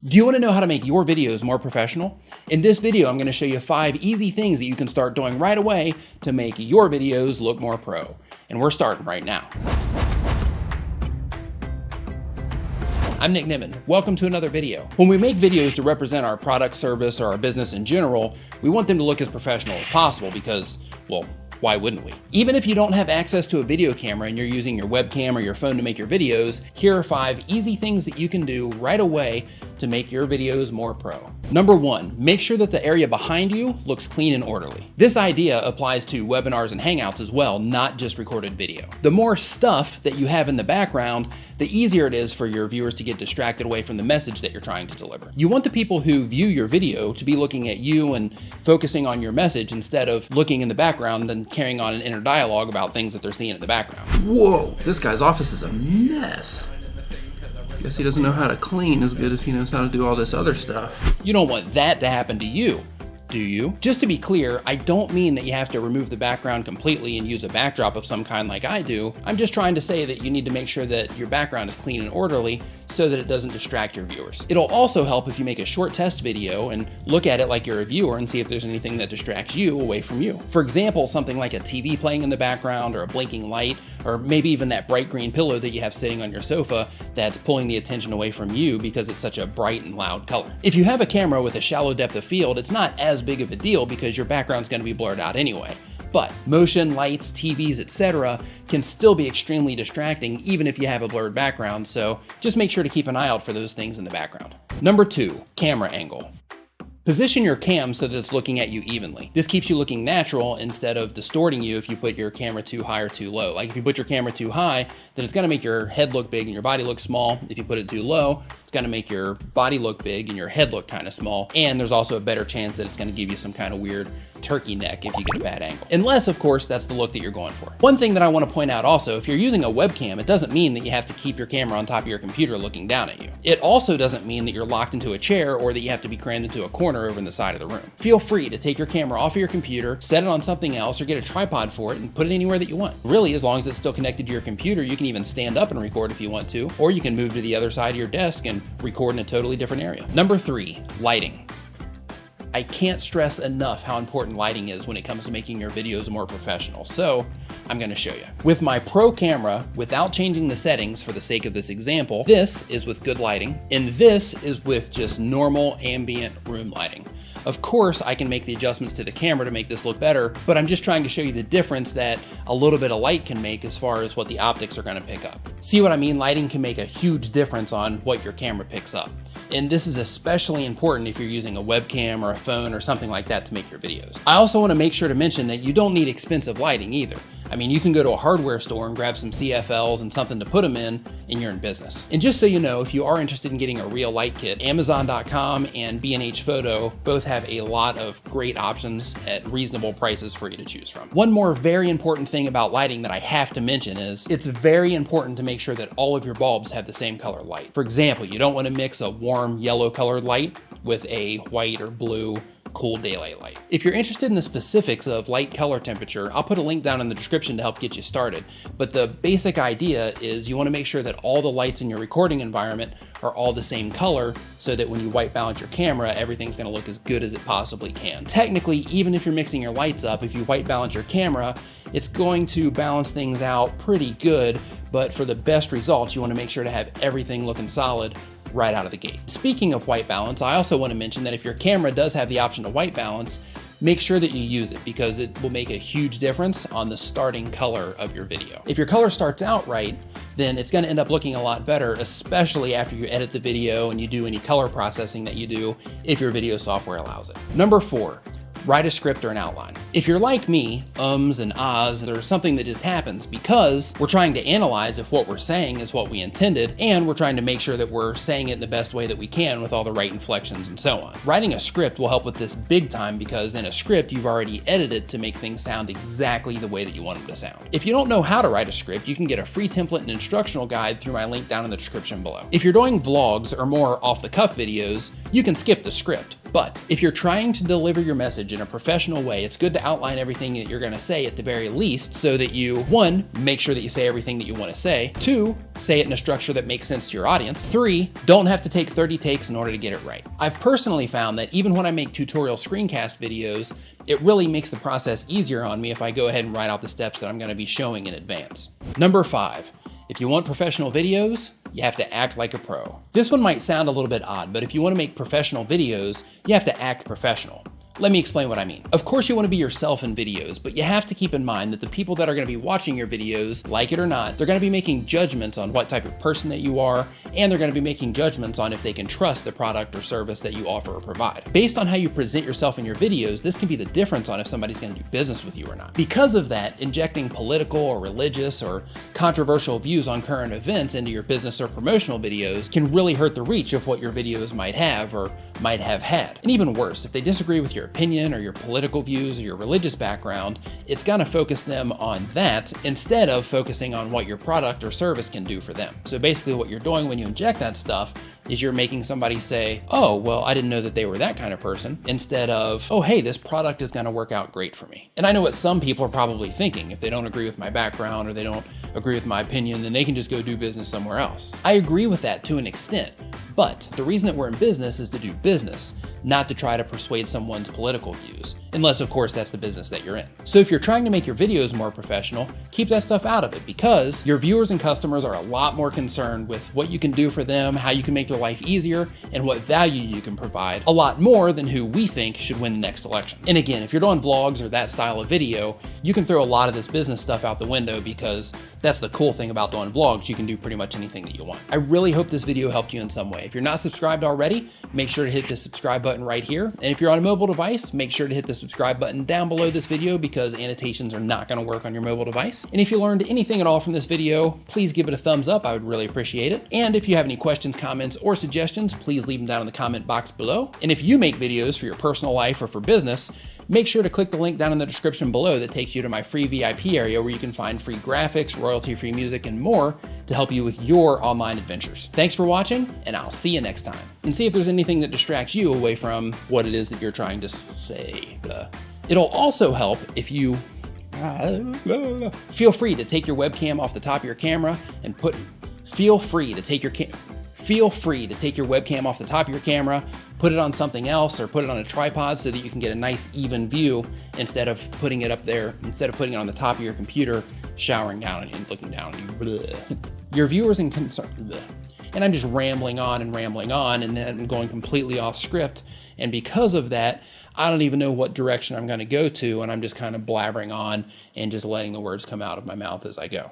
Do you want to know how to make your videos more professional? In this video, I'm going to show you 5 easy things that you can start doing right away to make your videos look more pro. And we're starting right now. I'm Nimmin. Welcome to another video. When we make videos to represent our product, service, or our business in general, we want them to look as professional as possible because, well, why wouldn't we? Even if you don't have access to a video camera and you're using your webcam or your phone to make your videos, here are 5 easy things that you can do right away to make your videos more pro. Number 1, make sure that the area behind you looks clean and orderly. This idea applies to webinars and Hangouts as well, not just recorded video. The more stuff that you have in the background, the easier it is for your viewers to get distracted away from the message that you're trying to deliver. You want the people who view your video to be looking at you and focusing on your message instead of looking in the background and carrying on an inner dialogue about things that they're seeing in the background. Whoa, this guy's office is a mess. Guess he doesn't know how to clean as good as he knows how to do all this other stuff. You don't want that to happen to you, do you? Just to be clear, I don't mean that you have to remove the background completely and use a backdrop of some kind like I do. I'm just trying to say that you need to make sure that your background is clean and orderly so that it doesn't distract your viewers. It'll also help if you make a short test video and look at it like you're a viewer and see if there's anything that distracts you away from you. For example, something like a TV playing in the background or a blinking light, or maybe even that bright green pillow that you have sitting on your sofa that's pulling the attention away from you because it's such a bright and loud color. If you have a camera with a shallow depth of field, it's not as big of a deal because your background's going to be blurred out anyway. But motion, lights, TVs, etc. can still be extremely distracting even if you have a blurred background, so just make sure to keep an eye out for those things in the background. Number 2, camera angle. Position your cam so that it's looking at you evenly. This keeps you looking natural instead of distorting you if you put your camera too high or too low. Like if you put your camera too high, then it's gonna make your head look big and your body look small. If you put it too low, it's gonna make your body look big and your head look kind of small. And there's also a better chance that it's gonna give you some kind of weird turkey neck if you get a bad angle. Unless, of course, that's the look that you're going for. One thing that I wanna point out also, if you're using a webcam, it doesn't mean that you have to keep your camera on top of your computer looking down at you. It also doesn't mean that you're locked into a chair or that you have to be crammed into a corner over in the side of the room. Feel free to take your camera off of your computer, set it on something else, or get a tripod for it and put it anywhere that you want. Really, as long as it's still connected to your computer, you can even stand up and record if you want to, or you can move to the other side of your desk and record in a totally different area. Number 3, lighting. I can't stress enough how important lighting is when it comes to making your videos more professional, so I'm gonna show you. With my pro camera, without changing the settings for the sake of this example, this is with good lighting, and this is with just normal ambient room lighting. Of course, I can make the adjustments to the camera to make this look better, but I'm just trying to show you the difference that a little bit of light can make as far as what the optics are gonna pick up. See what I mean? Lighting can make a huge difference on what your camera picks up. And this is especially important if you're using a webcam or a phone or something like that to make your videos. I also want to make sure to mention that you don't need expensive lighting either. I mean, you can go to a hardware store and grab some CFLs and something to put them in, and you're in business. And just so you know, if you are interested in getting a real light kit, Amazon.com and B&H Photo both have a lot of great options at reasonable prices for you to choose from. One more very important thing about lighting that I have to mention is it's very important to make sure that all of your bulbs have the same color light. For example, you don't want to mix a warm yellow colored light with a white or blue cool daylight light. If you're interested in the specifics of light color temperature, I'll put a link down in the description to help get you started. But the basic idea is you want to make sure that all the lights in your recording environment are all the same color so that when you white balance your camera, everything's going to look as good as it possibly can. Technically, even if you're mixing your lights up, if you white balance your camera, it's going to balance things out pretty good, but for the best results, you want to make sure to have everything looking solid right out of the gate. Speaking of white balance, I also want to mention that if your camera does have the option to white balance, make sure that you use it because it will make a huge difference on the starting color of your video. If your color starts out right, then it's going to end up looking a lot better, especially after you edit the video and you do any color processing that you do if your video software allows it. Number 4, write a script or an outline. If you're like me, ums and ahs, there's something that just happens because we're trying to analyze if what we're saying is what we intended, and we're trying to make sure that we're saying it in the best way that we can with all the right inflections and so on. Writing a script will help with this big time because in a script, you've already edited to make things sound exactly the way that you want them to sound. If you don't know how to write a script, you can get a free template and instructional guide through my link down in the description below. If you're doing vlogs or more off-the-cuff videos, you can skip the script. But if you're trying to deliver your message in a professional way, it's good to outline everything that you're gonna say at the very least so that you, 1, make sure that you say everything that you wanna say, 2, say it in a structure that makes sense to your audience, 3, don't have to take 30 takes in order to get it right. I've personally found that even when I make tutorial screencast videos, it really makes the process easier on me if I go ahead and write out the steps that I'm gonna be showing in advance. Number 5, if you want professional videos, you have to act like a pro. This one might sound a little bit odd, but if you want to make professional videos, you have to act professional. Let me explain what I mean. Of course you want to be yourself in videos, but you have to keep in mind that the people that are going to be watching your videos, like it or not, they're going to be making judgments on what type of person that you are, and they're going to be making judgments on if they can trust the product or service that you offer or provide. Based on how you present yourself in your videos, this can be the difference on if somebody's going to do business with you or not. Because of that, injecting political or religious or controversial views on current events into your business or promotional videos can really hurt the reach of what your videos might have or might have had. And even worse, if they disagree with your opinion or your political views or your religious background, it's gonna focus them on that instead of focusing on what your product or service can do for them. So basically what you're doing when you inject that stuff is you're making somebody say, oh, well, I didn't know that they were that kind of person, instead of, oh, hey, this product is gonna work out great for me. And I know what some people are probably thinking. If they don't agree with my background or they don't agree with my opinion, then they can just go do business somewhere else. I agree with that to an extent, but the reason that we're in business is to do business, not to try to persuade someone's political views, unless of course that's the business that you're in. So if you're trying to make your videos more professional, keep that stuff out of it, because your viewers and customers are a lot more concerned with what you can do for them, how you can make their life easier, and what value you can provide, a lot more than who we think should win the next election. And again, if you're doing vlogs or that style of video, you can throw a lot of this business stuff out the window, because that's the cool thing about doing vlogs. You can do pretty much anything that you want. I really hope this video helped you in some way. If you're not subscribed already, make sure to hit the subscribe button right here. And if you're on a mobile device, make sure to hit the subscribe button down below this video, because annotations are not gonna work on your mobile device. And if you learned anything at all from this video, please give it a thumbs up. I would really appreciate it. And if you have any questions, comments, or suggestions, please leave them down in the comment box below. And if you make videos for your personal life or for business, make sure to click the link down in the description below that takes you to my free VIP area where you can find free graphics, royalty-free music, and more to help you with your online adventures. Thanks for watching, and I'll see you next time. And see if there's anything that distracts you away from what it is that you're trying to say. It'll also help if you feel free to take your webcam off the top of your camera and feel free to take your webcam off the top of your camera, put it on something else, or put it on a tripod so that you can get a nice even view instead of putting it up there, instead of putting it on the top of your computer, showering down and looking down. Your viewers and and I'm just rambling on, and then I'm going completely off script. And because of that, I don't even know what direction I'm going to go to, and I'm just kind of blabbering on and just letting the words come out of my mouth as I go.